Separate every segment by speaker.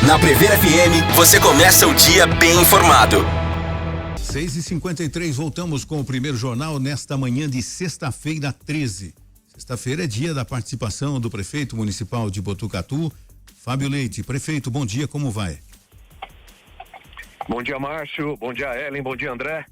Speaker 1: Na Prever FM, você começa o dia bem informado.
Speaker 2: 6h53, voltamos com o primeiro jornal nesta manhã de sexta-feira 13. Sexta-feira é dia da participação do prefeito municipal de Botucatu, Fábio Leite. Prefeito, bom dia, como vai?
Speaker 3: Bom dia, Márcio, bom dia, Ellen, bom dia, André,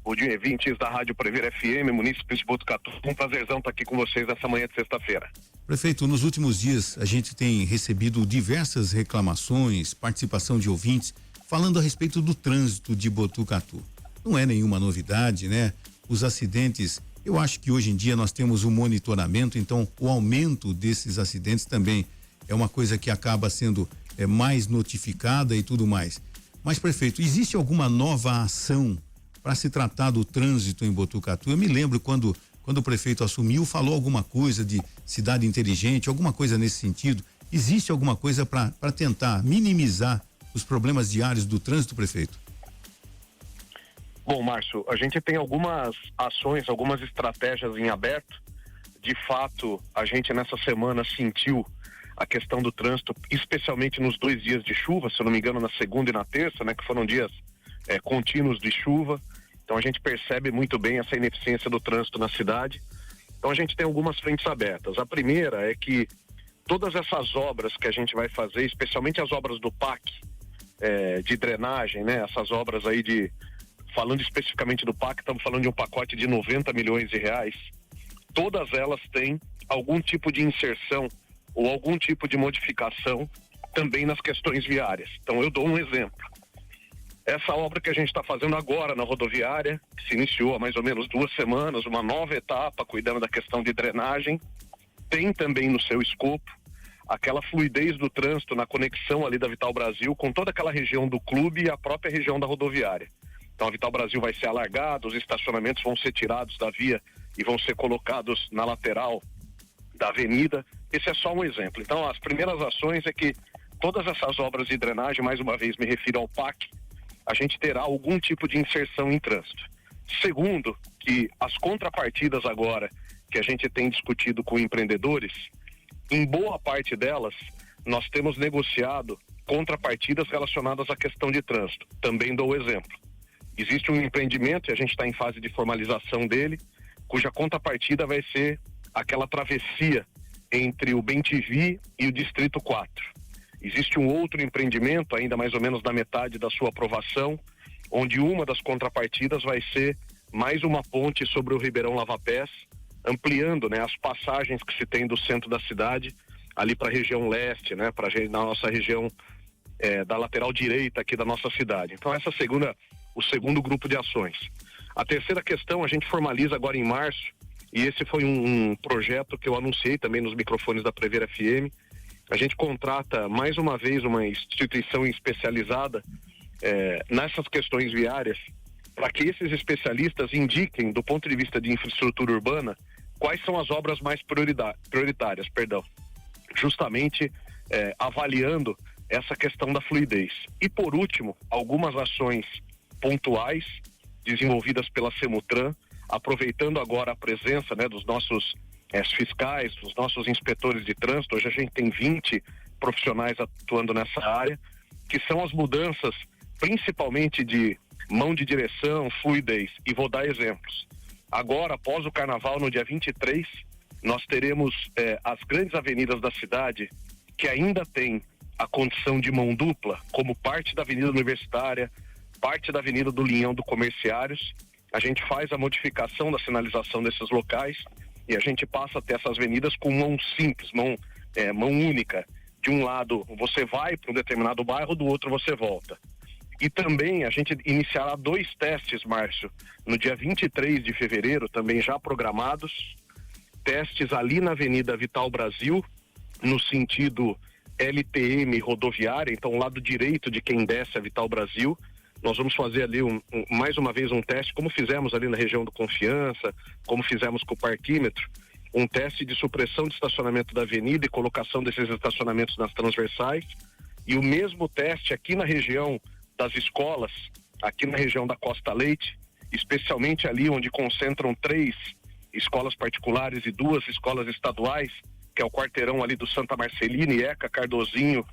Speaker 3: bom dia, ouvintes da Rádio Prever FM, município de Botucatu. Um prazerzão estar aqui com vocês nessa manhã de sexta-feira.
Speaker 2: Prefeito, nos últimos dias a gente tem recebido diversas reclamações, participação de ouvintes, falando a respeito do trânsito de Botucatu. Não é nenhuma novidade, né? Os acidentes, eu acho que hoje em dia nós temos um monitoramento, então o aumento desses acidentes também é uma coisa que acaba sendo mais notificada e tudo mais. Mas, prefeito, existe alguma nova ação para se tratar do trânsito em Botucatu? Eu me lembro quando o prefeito assumiu, falou alguma coisa de cidade inteligente, alguma coisa nesse sentido. Existe alguma coisa para tentar minimizar os problemas diários do trânsito, prefeito?
Speaker 3: Bom, Márcio, a gente tem algumas ações, algumas estratégias em aberto. De fato, a gente nessa semana sentiu a questão do trânsito, especialmente nos 2 dias de chuva, se eu não me engano, na segunda e na terça, né, que foram dias contínuos de chuva. Então a gente percebe muito bem essa ineficiência do trânsito na cidade. Então a gente tem algumas frentes abertas. A primeira é que todas essas obras que a gente vai fazer, especialmente as obras do PAC, de drenagem, né, essas obras aí falando especificamente do PAC, estamos falando de um pacote de 90 milhões de reais. Todas elas têm algum tipo de inserção ou algum tipo de modificação também nas questões viárias. Então eu dou um exemplo. Essa obra que a gente está fazendo agora na rodoviária, que se iniciou há mais ou menos 2 semanas, uma nova etapa cuidando da questão de drenagem, tem também no seu escopo aquela fluidez do trânsito na conexão ali da Vital Brasil com toda aquela região do clube e a própria região da rodoviária. Então a Vital Brasil vai ser alargada, os estacionamentos vão ser tirados da via e vão ser colocados na lateral da avenida. Esse é só um exemplo. Então as primeiras ações é que todas essas obras de drenagem, mais uma vez me refiro ao PAC, a gente terá algum tipo de inserção em trânsito. Segundo, que as contrapartidas agora que a gente tem discutido com empreendedores, em boa parte delas nós temos negociado contrapartidas relacionadas à questão de trânsito. Também dou o exemplo. Existe um empreendimento e a gente está em fase de formalização dele, cuja contrapartida vai ser aquela travessia entre o Bem-TV e o Distrito 4. Existe um outro empreendimento, ainda mais ou menos na metade da sua aprovação, onde uma das contrapartidas vai ser mais uma ponte sobre o Ribeirão Lava-Pés, ampliando, né, as passagens que se tem do centro da cidade ali para a região leste, né, na nossa região da lateral direita aqui da nossa cidade. Então o segundo grupo de ações. A terceira questão a gente formaliza agora em março, e esse foi um projeto que eu anunciei também nos microfones da Prever FM. A gente contrata mais uma vez uma instituição especializada nessas questões viárias, para que esses especialistas indiquem, do ponto de vista de infraestrutura urbana, quais são as obras mais prioritárias, justamente avaliando essa questão da fluidez. E por último, algumas ações pontuais desenvolvidas pela Semutran, aproveitando agora a presença, né, dos nossos fiscais, dos nossos inspetores de trânsito. Hoje a gente tem 20 profissionais atuando nessa área, que são as mudanças principalmente de mão de direção, fluidez. E vou dar exemplos. Agora, após o carnaval, no dia 23, nós teremos as grandes avenidas da cidade que ainda tem a condição de mão dupla, como parte da Avenida Universitária, parte da Avenida do Linhão do Comerciários. A gente faz a modificação da sinalização desses locais e a gente passa a ter essas avenidas com mão simples, mão única. De um lado você vai para um determinado bairro, do outro você volta. E também a gente iniciará 2 testes, Márcio, no dia 23 de fevereiro, também já programados, testes ali na Avenida Vital Brasil, no sentido LTM rodoviária, então o lado direito de quem desce a Vital Brasil. Nós vamos fazer ali mais uma vez um teste, como fizemos ali na região do Confiança, como fizemos com o parquímetro, um teste de supressão de estacionamento da avenida e colocação desses estacionamentos nas transversais, e o mesmo teste aqui na região das escolas, aqui na região da Costa Leite, especialmente ali onde concentram 3 escolas particulares e 2 escolas estaduais, que é o quarteirão ali do Santa Marcelina, ECA, Cardozinho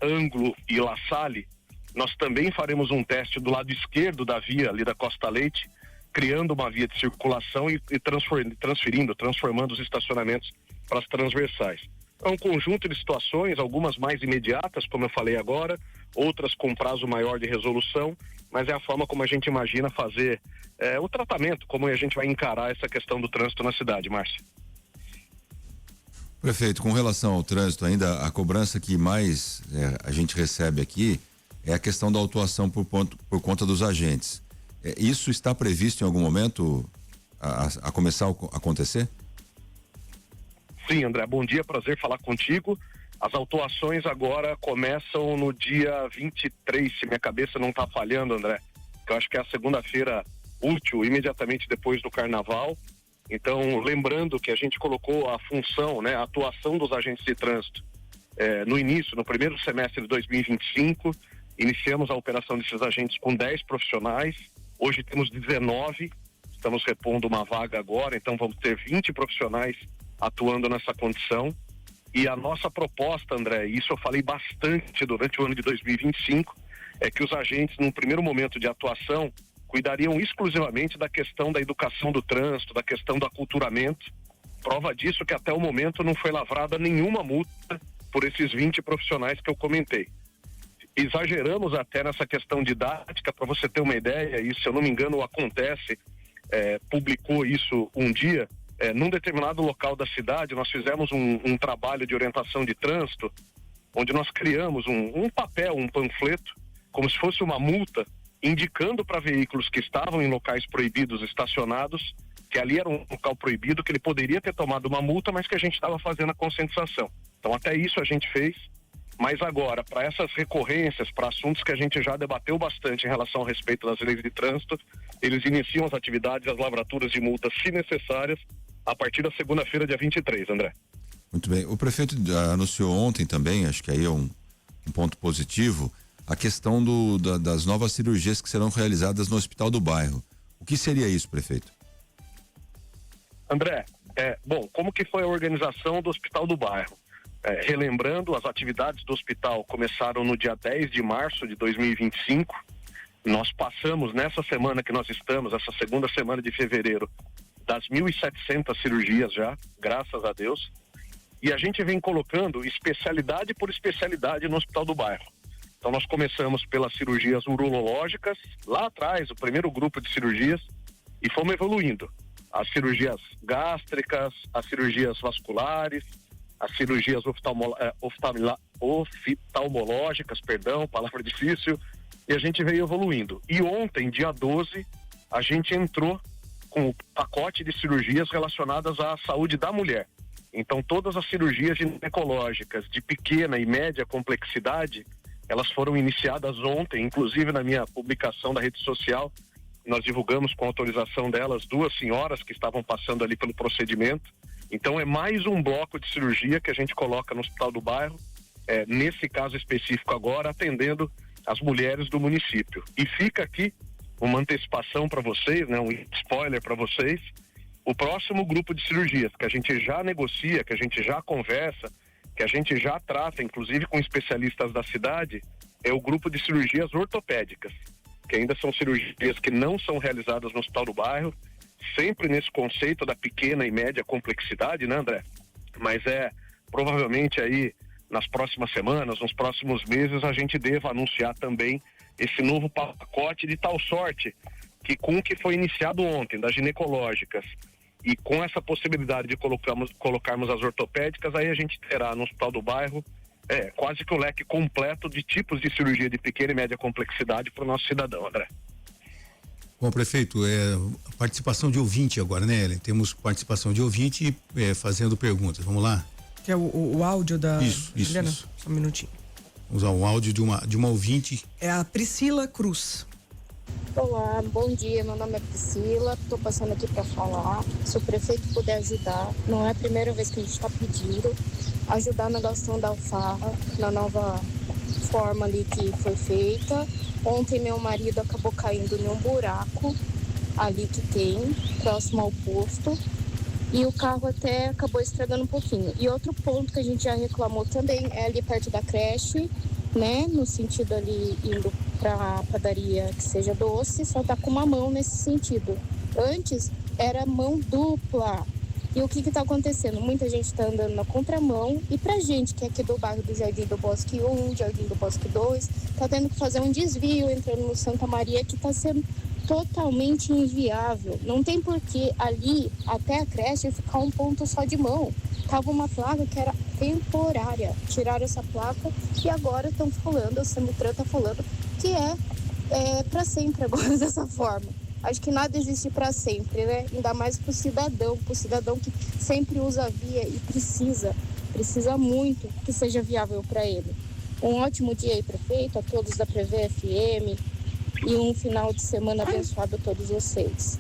Speaker 3: Ângulo e La Salle, nós também faremos um teste do lado esquerdo da via ali da Costa Leite, criando uma via de circulação e transformando os estacionamentos para as transversais. É um conjunto de situações, algumas mais imediatas, como eu falei agora, outras com prazo maior de resolução, mas é a forma como a gente imagina fazer o tratamento, como a gente vai encarar essa questão do trânsito na cidade, Márcio.
Speaker 4: Prefeito, com relação ao trânsito, ainda a cobrança que mais a gente recebe aqui é a questão da autuação por conta dos agentes. Isso está previsto em algum momento a começar a acontecer?
Speaker 3: Sim, André, bom dia, prazer falar contigo. As autuações agora começam no dia 23, se minha cabeça não está falhando, André, que eu acho que é a segunda-feira útil, imediatamente depois do Carnaval. Então, lembrando que a gente colocou a função, a atuação dos agentes de trânsito no início, no primeiro semestre de 2025, iniciamos a operação desses agentes com 10 profissionais, hoje temos 19, estamos repondo uma vaga agora, então vamos ter 20 profissionais atuando nessa condição. E a nossa proposta, André, e isso eu falei bastante durante o ano de 2025, é que os agentes, num primeiro momento de atuação, cuidariam exclusivamente da questão da educação do trânsito, da questão do aculturamento. Prova disso que até o momento não foi lavrada nenhuma multa por esses 20 profissionais que eu comentei. Exageramos até nessa questão didática, para você ter uma ideia, e se eu não me engano o Acontece publicou isso um dia, num determinado local da cidade, nós fizemos um trabalho de orientação de trânsito, onde nós criamos um papel, um panfleto, como se fosse uma multa, indicando para veículos que estavam em locais proibidos estacionados, que ali era um local proibido, que ele poderia ter tomado uma multa, mas que a gente estava fazendo a conscientização. Então até isso a gente fez, mas agora, para essas recorrências, para assuntos que a gente já debateu bastante em relação ao respeito das leis de trânsito, eles iniciam as atividades, as lavraturas de multas, se necessárias, a partir da segunda-feira, dia 23, André.
Speaker 4: Muito bem. O prefeito anunciou ontem também, acho que aí é um ponto positivo, a questão das novas cirurgias que serão realizadas no Hospital do Bairro. O que seria isso, prefeito?
Speaker 3: André, como que foi a organização do Hospital do Bairro? Relembrando, as atividades do hospital começaram no dia 10 de março de 2025. Nós passamos, nessa semana que nós estamos, essa segunda semana de fevereiro, das 1.700 cirurgias já, graças a Deus. E a gente vem colocando especialidade por especialidade no Hospital do Bairro. Então nós começamos pelas cirurgias urológicas, lá atrás, o primeiro grupo de cirurgias, e fomos evoluindo. As cirurgias gástricas, as cirurgias vasculares, as cirurgias oftalmológicas, palavra difícil, e a gente veio evoluindo. E ontem, dia 12, a gente entrou com o pacote de cirurgias relacionadas à saúde da mulher. Então todas as cirurgias ginecológicas de pequena e média complexidade, elas foram iniciadas ontem, inclusive na minha publicação da rede social, nós divulgamos com autorização delas 2 senhoras que estavam passando ali pelo procedimento. Então é mais um bloco de cirurgia que a gente coloca no Hospital do Bairro, nesse caso específico agora, atendendo as mulheres do município. E fica aqui uma antecipação para vocês, um spoiler para vocês, o próximo grupo de cirurgias que a gente já negocia, que a gente já conversa, que a gente já trata, inclusive com especialistas da cidade, é o grupo de cirurgias ortopédicas, que ainda são cirurgias que não são realizadas no Hospital do Bairro, sempre nesse conceito da pequena e média complexidade, né, André? Mas provavelmente aí nas próximas semanas, nos próximos meses, a gente deva anunciar também esse novo pacote, de tal sorte que com o que foi iniciado ontem, das ginecológicas, e com essa possibilidade de colocarmos as ortopédicas, aí a gente terá no Hospital do Bairro quase que o leque completo de tipos de cirurgia de pequena e média complexidade para o nosso cidadão, André.
Speaker 2: Bom, prefeito, participação de ouvinte agora, né, Ellen? Temos participação de ouvinte fazendo perguntas. Vamos lá?
Speaker 5: Que é o áudio da...
Speaker 2: Isso.
Speaker 5: Só um minutinho.
Speaker 2: Vamos ao áudio de uma ouvinte.
Speaker 5: É a Priscila Cruz.
Speaker 6: Olá, bom dia, meu nome é Priscila, estou passando aqui para falar. Se o prefeito puder ajudar, não é a primeira vez que a gente está pedindo, ajudar na doação da alfarra, na nova forma ali que foi feita. Ontem meu marido acabou caindo em um buraco ali que tem, próximo ao posto, e o carro até acabou estragando um pouquinho. E outro ponto que a gente já reclamou também é ali perto da creche, né? No sentido ali, indo para padaria que seja doce, só tá com uma mão nesse sentido. Antes era mão dupla. E o que está acontecendo? Muita gente está andando na contramão e pra gente que é aqui do bairro do Jardim do Bosque 1, Jardim do Bosque 2, tá tendo que fazer um desvio entrando no Santa Maria que está sendo totalmente inviável. Não tem porquê ali até a creche ficar um ponto só de mão. Tava uma placa que era temporária. Tiraram essa placa e agora estão falando, a Semutran está falando que é para sempre agora dessa forma. Acho que nada existe para sempre, né? Ainda mais pro cidadão que sempre usa a via e precisa muito que seja viável para ele. Um ótimo dia aí, prefeito, a todos da Prevê FM e um final de semana abençoado a todos vocês.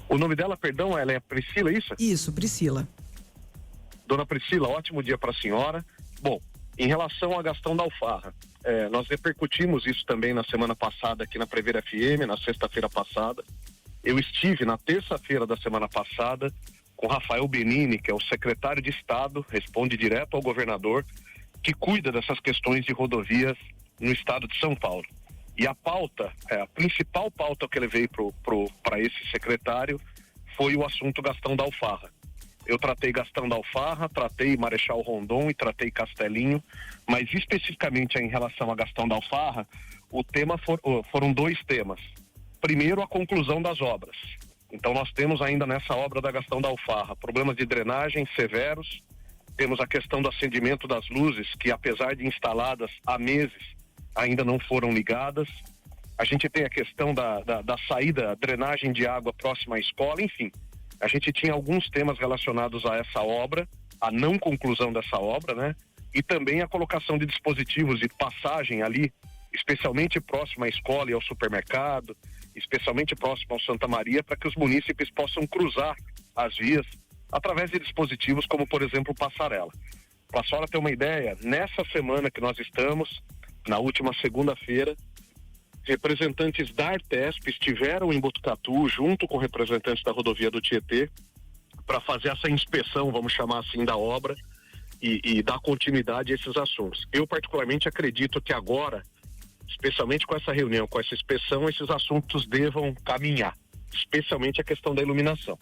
Speaker 3: O nome dela, perdão, ela é Priscila, isso?
Speaker 5: Isso, Priscila.
Speaker 3: Dona Priscila, ótimo dia para a senhora. Bom, em relação à Gastão da Alfarra, nós repercutimos isso também na semana passada aqui na Prevê FM, na sexta-feira passada. Eu estive na terça-feira da semana passada com Rafael Benini, que é o secretário de Estado, responde direto ao governador, que cuida dessas questões de rodovias no estado de São Paulo. E a pauta, a principal pauta que ele veio para esse secretário foi o assunto Gastão da Alfarra. Eu tratei Gastão da Alfarra, tratei Marechal Rondon e tratei Castelinho, mas especificamente em relação a Gastão da Alfarra, o tema foram dois temas. Primeiro, a conclusão das obras. Então nós temos ainda nessa obra da Gastão da Alfarra problemas de drenagem severos, temos a questão do acendimento das luzes, que apesar de instaladas há meses, ainda não foram ligadas. A gente tem a questão da saída, drenagem de água próxima à escola, enfim. A gente tinha alguns temas relacionados a essa obra, a não conclusão dessa obra, né? E também a colocação de dispositivos de passagem ali, especialmente próximo à escola e ao supermercado, especialmente próximo ao Santa Maria, para que os munícipes possam cruzar as vias através de dispositivos como, por exemplo, passarela. Para a senhora ter uma ideia, nessa semana que nós estamos, na última segunda-feira, representantes da Artesp estiveram em Botucatu junto com representantes da rodovia do Tietê para fazer essa inspeção, vamos chamar assim, da obra e dar continuidade a esses assuntos. Eu particularmente acredito que agora, especialmente com essa reunião, com essa inspeção, esses assuntos devam caminhar, especialmente a questão da iluminação.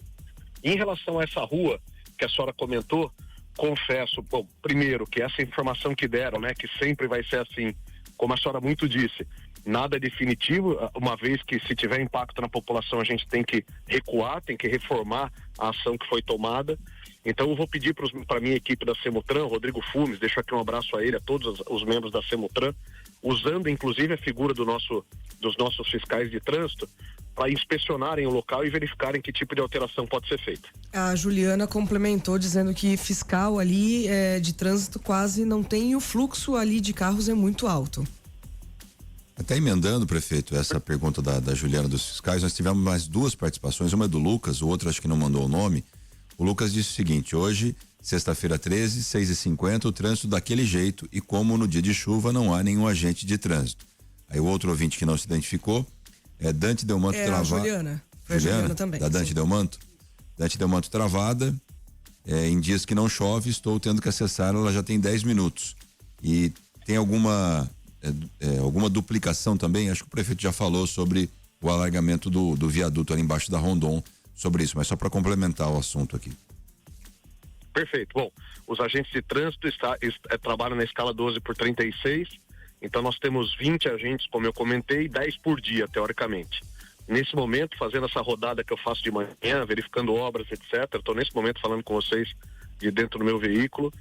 Speaker 3: Em relação a essa rua que a senhora comentou, confesso, bom, primeiro que essa informação que deram, né, que sempre vai ser assim, como a senhora muito disse, nada é definitivo, uma vez que se tiver impacto na população a gente tem que recuar, tem que reformar a ação que foi tomada. Então eu vou pedir para a minha equipe da Semutran, Rodrigo Fumes, deixo aqui um abraço a ele, a todos os membros da Semutran, usando inclusive a figura dos nossos fiscais de trânsito, para inspecionarem o local e verificarem que tipo de alteração pode ser feita.
Speaker 5: A Juliana complementou dizendo que fiscal ali de trânsito quase não tem e o fluxo ali de carros é muito alto.
Speaker 4: Até emendando, prefeito, essa pergunta da Juliana dos fiscais, nós tivemos mais duas participações, uma é do Lucas, o outro acho que não mandou o nome. O Lucas disse o seguinte: hoje, sexta-feira 13, 6h50, o trânsito daquele jeito e como no dia de chuva não há nenhum agente de trânsito. Aí o outro ouvinte que não se identificou é Dante Delmanto travada.
Speaker 5: Juliana. Foi a Juliana também.
Speaker 4: Da Dante
Speaker 5: sim.
Speaker 4: Delmanto. Dante Delmanto travada, em dias que não chove, estou tendo que acessar, ela já tem 10 minutos. E tem alguma duplicação também, acho que o prefeito já falou sobre o alargamento do viaduto ali embaixo da Rondon, sobre isso, mas só para complementar o assunto aqui.
Speaker 3: Perfeito. Bom, os agentes de trânsito trabalham na escala 12/36, então nós temos 20 agentes, como eu comentei, 10 por dia, teoricamente. Nesse momento, fazendo essa rodada que eu faço de manhã, verificando obras, etc., estou nesse momento falando com vocês de dentro do meu veículo,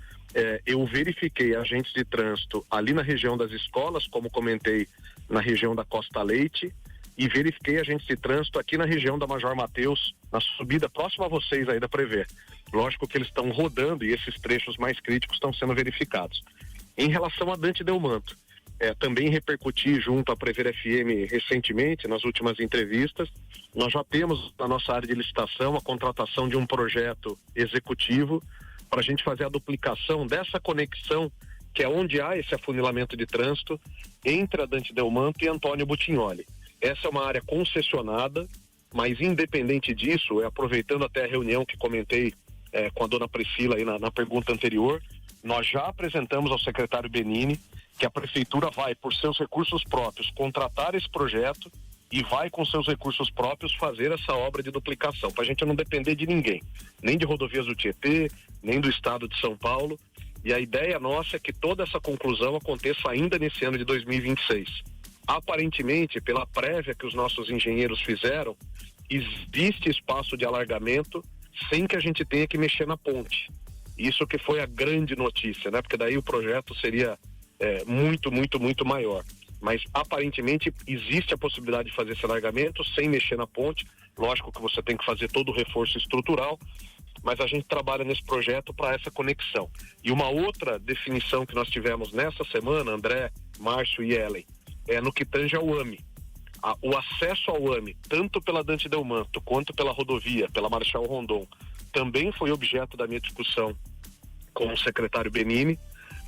Speaker 3: eu verifiquei agentes de trânsito ali na região das escolas, como comentei, na região da Costa Leite, e verifiquei agentes de trânsito aqui na região da Major Mateus, na subida próxima a vocês aí da Prevê. Lógico que eles estão rodando e esses trechos mais críticos estão sendo verificados. Em relação a Dante Delmanto, também repercuti junto à Prevê FM recentemente, nas últimas entrevistas, nós já temos na nossa área de licitação a contratação de um projeto executivo para a gente fazer a duplicação dessa conexão, que é onde há esse afunilamento de trânsito entre a Dante Delmanto e Antônio Butignoli. Essa é uma área concessionada, mas independente disso, aproveitando até a reunião que comentei com a dona Priscila aí na pergunta anterior, nós já apresentamos ao secretário Benini que a prefeitura vai, por seus recursos próprios, contratar esse projeto e vai, com seus recursos próprios, fazer essa obra de duplicação, para a gente não depender de ninguém, nem de Rodovias do Tietê, nem do estado de São Paulo. E a ideia nossa é que toda essa conclusão aconteça ainda nesse ano de 2026. Aparentemente, pela prévia que os nossos engenheiros fizeram, existe espaço de alargamento sem que a gente tenha que mexer na ponte. Isso que foi a grande notícia, né? Porque daí o projeto seria muito maior. Mas aparentemente existe a possibilidade de fazer esse alargamento sem mexer na ponte. Lógico que você tem que fazer todo o reforço estrutural, mas a gente trabalha nesse projeto para essa conexão. E uma outra definição que nós tivemos nessa semana, André, Márcio e Ellen, é no que tange ao AME. O acesso ao AME, tanto pela Dante Delmanto quanto pela rodovia, pela Marechal Rondon, também foi objeto da minha discussão com o secretário Benini,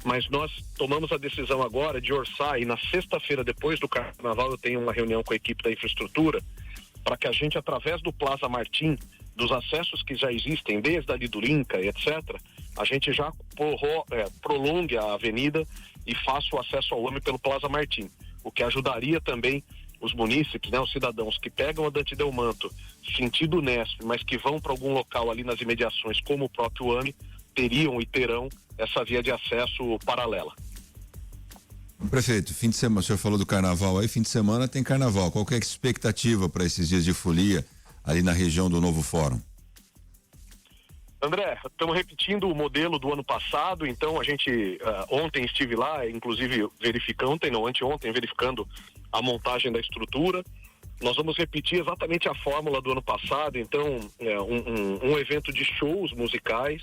Speaker 3: mas nós tomamos a decisão agora de orçar, e na sexta-feira, depois do Carnaval, eu tenho uma reunião com a equipe da infraestrutura, para que a gente, através do Plaza Martim, dos acessos que já existem, desde ali do Linca e etc., a gente já prolongue a avenida e faça o acesso ao AME pelo Plaza Martim, o que ajudaria também os munícipes, né, os cidadãos que pegam a Dante Delmanto, sentido Nesp, mas que vão para algum local ali nas imediações, como o próprio AME, teriam e terão essa via de acesso paralela.
Speaker 4: Prefeito, fim de semana, o senhor falou do carnaval aí, fim de semana tem carnaval. Qual que é a expectativa para esses dias de folia ali na região do Novo Fórum?
Speaker 3: André, estamos repetindo o modelo do ano passado, então a gente ontem estive lá, inclusive anteontem verificando a montagem da estrutura. Nós vamos repetir exatamente a fórmula do ano passado, então um evento de shows musicais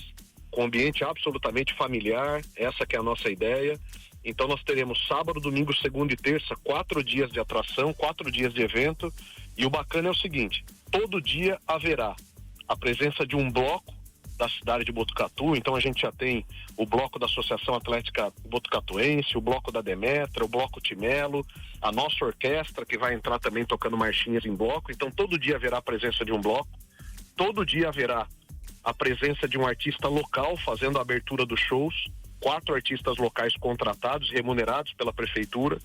Speaker 3: com ambiente absolutamente familiar, essa que é a nossa ideia. Então nós teremos sábado, domingo, segunda e terça, 4 dias de atração, 4 dias de evento, e o bacana é o seguinte, todo dia haverá a presença de um bloco da cidade de Botucatu. Então a gente já tem o bloco da Associação Atlética Botucatuense, o bloco da Demetra, o bloco Timelo, a nossa orquestra que vai entrar também tocando marchinhas em bloco. Então todo dia haverá a presença de um bloco, todo dia haverá a presença de um artista local fazendo a abertura dos shows, 4 artistas locais contratados, remunerados pela prefeitura,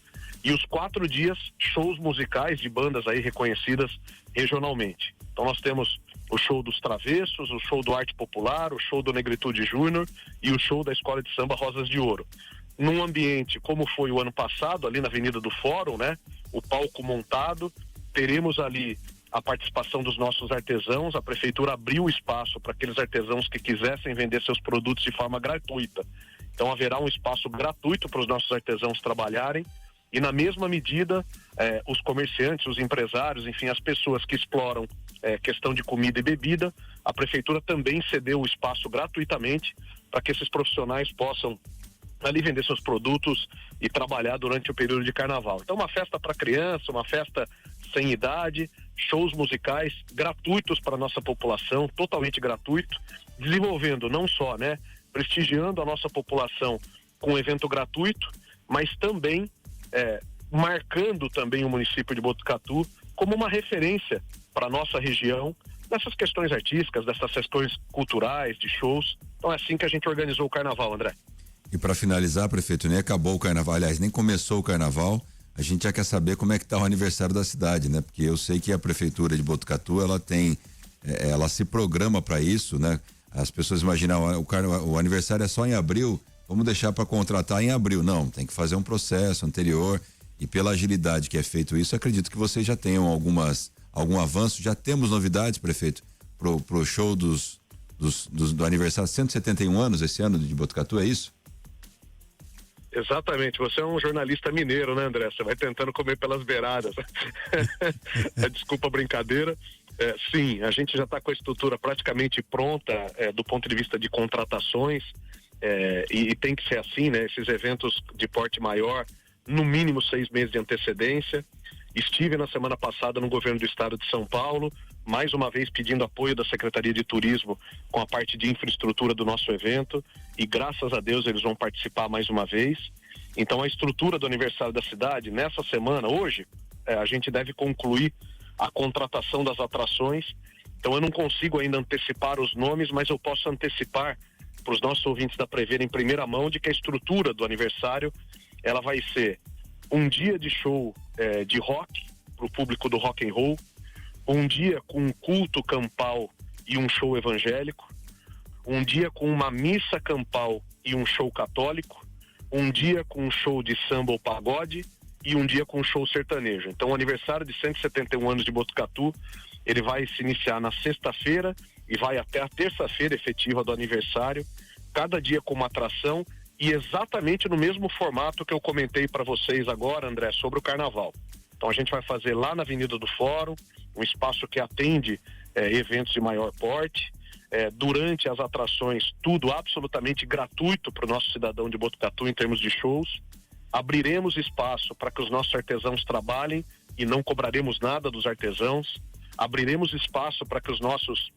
Speaker 3: e os 4 dias shows musicais de bandas aí reconhecidas regionalmente. Então nós temos o show dos Travessos, o show do Arte Popular, o show do Negritude Júnior e o show da Escola de Samba Rosas de Ouro. Num ambiente como foi o ano passado, ali na Avenida do Fórum, né? O palco montado, teremos ali a participação dos nossos artesãos. A prefeitura abriu espaço para aqueles artesãos que quisessem vender seus produtos de forma gratuita. Então haverá um espaço gratuito para os nossos artesãos trabalharem, e na mesma medida os comerciantes, os empresários, enfim, as pessoas que exploram questão de comida e bebida, a prefeitura também cedeu o espaço gratuitamente para que esses profissionais possam ali vender seus produtos e trabalhar durante o período de carnaval. Então uma festa para criança, uma festa sem idade, shows musicais gratuitos para a nossa população, totalmente gratuito, desenvolvendo não só, né, prestigiando a nossa população com um evento gratuito, mas também marcando também o município de Botucatu como uma referência para a nossa região nessas questões artísticas, dessas questões culturais, de shows. Então é assim que a gente organizou o carnaval, André.
Speaker 4: E para finalizar, prefeito, nem acabou o carnaval, aliás, nem começou o carnaval, a gente já quer saber como é que tá o aniversário da cidade, né? Porque eu sei que a prefeitura de Botucatu, ela se programa para isso, né? As pessoas imaginam, o aniversário é só em abril, vamos deixar para contratar em abril. Não, tem que fazer um processo anterior, e pela agilidade que é feito isso, acredito que vocês já tenham algum avanço. Já temos novidades, prefeito, pro show do aniversário, 171 anos esse ano de Botucatu, é isso?
Speaker 3: Exatamente, você é um jornalista mineiro, né, André? Você vai tentando comer pelas beiradas. Desculpa a brincadeira. Sim, a gente já está com a estrutura praticamente pronta do ponto de vista de contratações, e tem que ser assim, né? Esses eventos de porte maior, no mínimo 6 meses de antecedência. Estive na semana passada no governo do estado de São Paulo, mais uma vez pedindo apoio da Secretaria de Turismo com a parte de infraestrutura do nosso evento, e graças a Deus eles vão participar mais uma vez. Então a estrutura do aniversário da cidade, nessa semana, hoje, a gente deve concluir a contratação das atrações. Então eu não consigo ainda antecipar os nomes, mas eu posso antecipar para os nossos ouvintes da Prever em primeira mão de que a estrutura do aniversário ela vai ser um dia de show de rock para o público do rock and roll, um dia com um culto campal e um show evangélico, um dia com uma missa campal e um show católico, um dia com um show de samba ou pagode e um dia com um show sertanejo. Então o aniversário de 171 anos de Botucatu, ele vai se iniciar na sexta-feira e vai até a terça-feira efetiva do aniversário, cada dia com uma atração e exatamente no mesmo formato que eu comentei para vocês agora, André, sobre o carnaval. Então a gente vai fazer lá na Avenida do Fórum, um espaço que atende eventos de maior porte, durante as atrações, tudo absolutamente gratuito para o nosso cidadão de Botucatu em termos de shows. Abriremos espaço para que os nossos artesãos trabalhem e não cobraremos nada dos artesãos. Abriremos espaço para que os nossos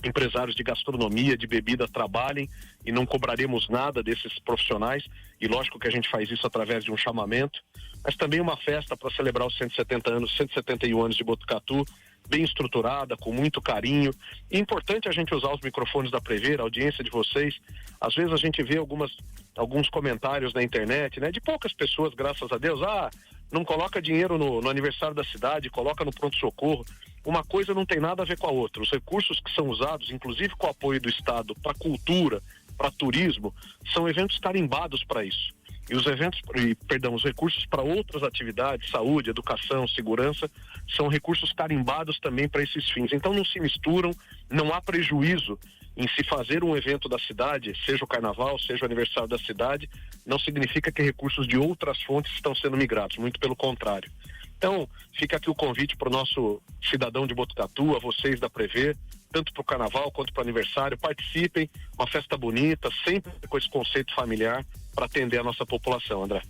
Speaker 3: empresários de gastronomia, de bebida trabalhem e não cobraremos nada desses profissionais. E lógico que a gente faz isso através de um chamamento, mas também uma festa para celebrar os 171 anos de Botucatu, bem estruturada, com muito carinho. É importante a gente usar os microfones da Prever, a audiência de vocês. Às vezes a gente vê alguns comentários na internet, né, de poucas pessoas, graças a Deus, não coloca dinheiro no aniversário da cidade, coloca no pronto-socorro. Uma coisa não tem nada a ver com a outra. Os recursos que são usados, inclusive com o apoio do Estado para cultura, para turismo, são eventos carimbados para isso. E os recursos para outras atividades, saúde, educação, segurança, são recursos carimbados também para esses fins. Então não se misturam, não há prejuízo em se fazer um evento da cidade, seja o carnaval, seja o aniversário da cidade, não significa que recursos de outras fontes estão sendo migrados, muito pelo contrário. Então, fica aqui o convite para o nosso cidadão de Botucatu, a vocês da Prever, tanto para o carnaval quanto para o aniversário, participem, uma festa bonita, sempre com esse conceito familiar, para atender a nossa população, André.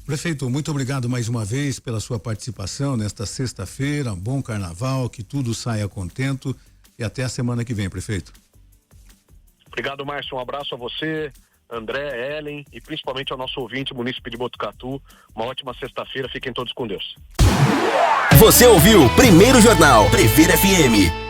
Speaker 2: Prefeito, muito obrigado mais uma vez pela sua participação nesta sexta-feira, bom carnaval, que tudo saia contento e até a semana que vem, prefeito.
Speaker 3: Obrigado, Márcio, um abraço a você, André, Ellen e principalmente ao nosso ouvinte, munícipe de Botucatu. Uma ótima sexta-feira, fiquem todos com Deus.
Speaker 1: Você ouviu Primeiro Jornal Prever FM.